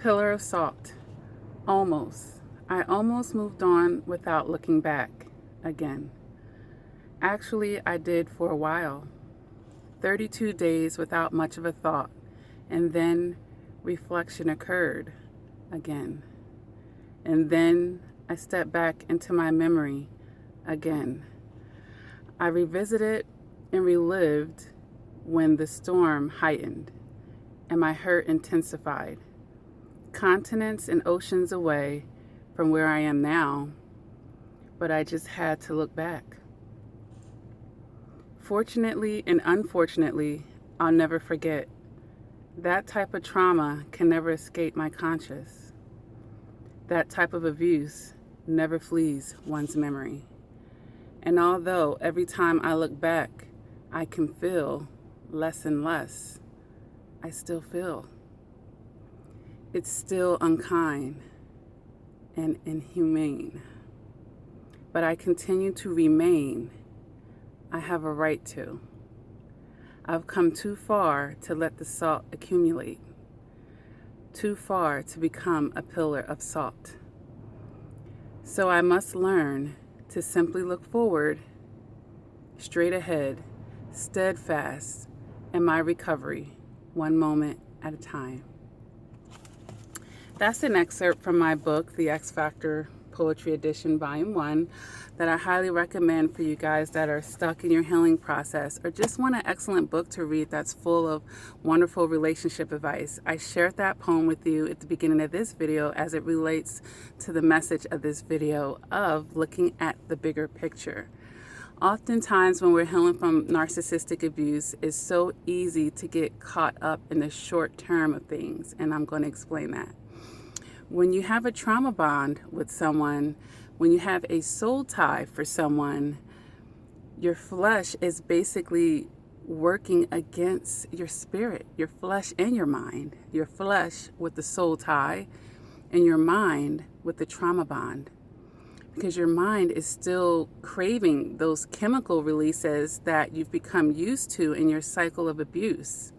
Pillar of salt. Almost. I almost moved on without looking back again. Actually, I did for a while. 32 days without much of a thought. And then reflection occurred again. And then I stepped back into my memory again. I revisited and relived when the storm heightened and my hurt intensified. Continents and oceans away from where I am now, but I just had to look back. Fortunately and unfortunately, I'll never forget. That type of trauma can never escape my conscious. That type of abuse never flees one's memory. And although every time I look back, I can feel less and less, I still feel. It's still unkind and inhumane. But I continue to remain. I have a right to. I've come too far to let the salt accumulate. Too far to become a pillar of salt. So I must learn to simply look forward, straight ahead, steadfast in my recovery, one moment at a time. That's an excerpt from my book, The X Factor Poetry Edition, Volume 1, that I highly recommend for you guys that are stuck in your healing process or just want an excellent book to read that's full of wonderful relationship advice. I shared that poem with you at the beginning of this video as it relates to the message of this video of looking at the bigger picture. Oftentimes when we're healing from narcissistic abuse, it's so easy to get caught up in the short term of things, and I'm going to explain that. When you have a trauma bond with someone, when you have a soul tie for someone, your flesh is basically working against your spirit, your flesh and your mind. Your flesh with the soul tie and your mind with the trauma bond. Because your mind is still craving those chemical releases that you've become used to in your cycle of abuse.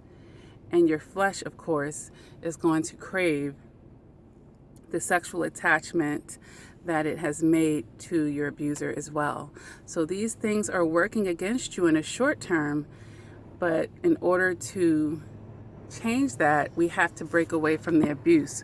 And your flesh, of course, is going to crave the sexual attachment that it has made to your abuser as well. So these things are working against you in a short term, but in order to change that, we have to break away from the abuse,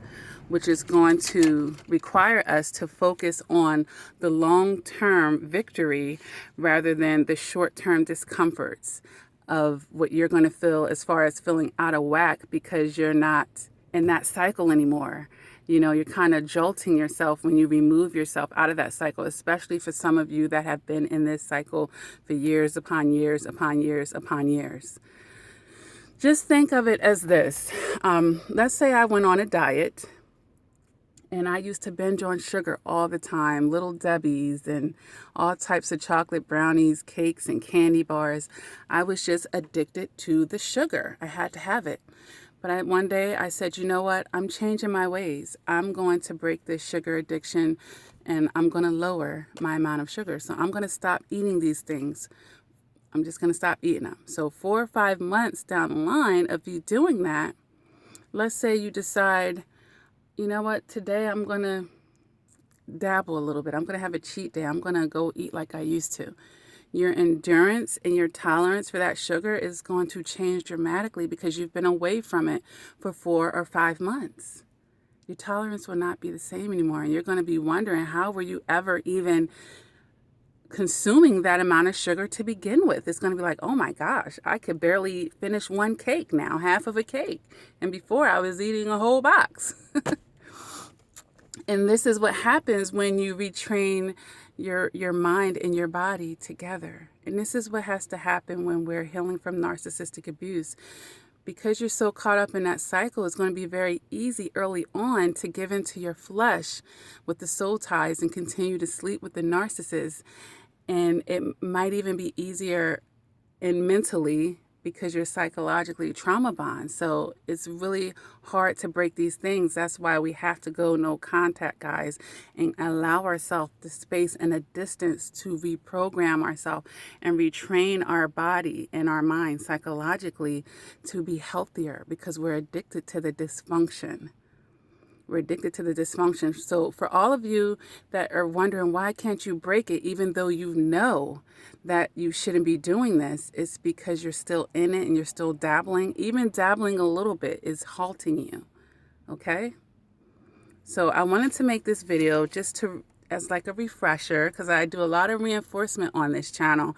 which is going to require us to focus on the long-term victory rather than the short-term discomforts of what you're going to feel as far as feeling out of whack because you're not in that cycle anymore. You know, you're kind of jolting yourself when you remove yourself out of that cycle, especially for some of you that have been in this cycle for years upon years upon years upon years. Just think of it as this. Let's say I went on a diet and I used to binge on sugar all the time, Little Debbie's and all types of chocolate brownies, cakes, and candy bars. I was just addicted to the sugar. I had to have it. But one day I said, you know what? I'm changing my ways. I'm going to break this sugar addiction and I'm going to lower my amount of sugar. So I'm going to stop eating these things. I'm just going to stop eating them. So 4 or 5 months down the line of you doing that, let's say you decide, you know what? Today I'm going to dabble a little bit. I'm going to have a cheat day. I'm going to go eat like I used to. Your endurance and your tolerance for that sugar is going to change dramatically because you've been away from it for 4 or 5 months. Your tolerance will not be the same anymore. And you're going to be wondering, how were you ever even consuming that amount of sugar to begin with? It's going to be like, oh my gosh, I could barely finish one cake now, half of a cake. And before I was eating a whole box. And this is what happens when you retrain your mind and your body together. And this is what has to happen when we're healing from narcissistic abuse. Because you're so caught up in that cycle, it's going to be very easy early on to give into your flesh with the soul ties and continue to sleep with the narcissist. And it might even be easier and mentally because you're psychologically trauma bond. So it's really hard to break these things. That's why we have to go no contact, guys, and allow ourselves the space and the distance to reprogram ourselves and retrain our body and our mind psychologically to be healthier because we're addicted to the dysfunction. We're addicted to the dysfunction. So for all of you that are wondering why can't you break it even though you know that you shouldn't be doing this, it's because you're still in it and you're still dabbling. Even dabbling a little bit is halting you. Okay? So I wanted to make this video just to as like a refresher, because I do a lot of reinforcement on this channel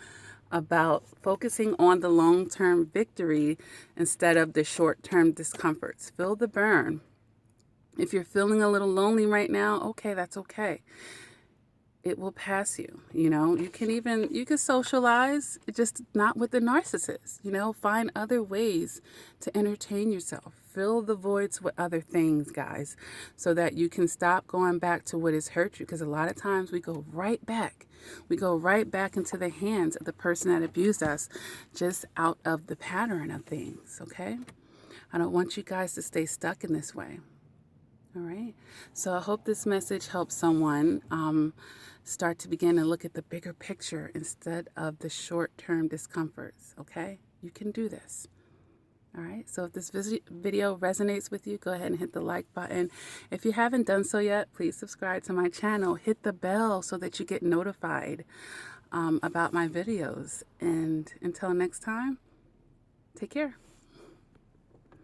about focusing on the long-term victory instead of the short-term discomforts. Feel the burn. If you're feeling a little lonely right now, okay, that's okay. It will pass you. You know, you can socialize, just not with the narcissist. You know, find other ways to entertain yourself. Fill the voids with other things, guys, so that you can stop going back to what has hurt you. Because a lot of times we go right back. We go right back into the hands of the person that abused us, just out of the pattern of things, okay? I don't want you guys to stay stuck in this way. All right. So I hope this message helps someone start to begin to look at the bigger picture instead of the short-term discomforts. Okay. You can do this. All right. So if this video resonates with you, go ahead and hit the like button. If you haven't done so yet, please subscribe to my channel. Hit the bell so that you get notified about my videos. And until next time, take care.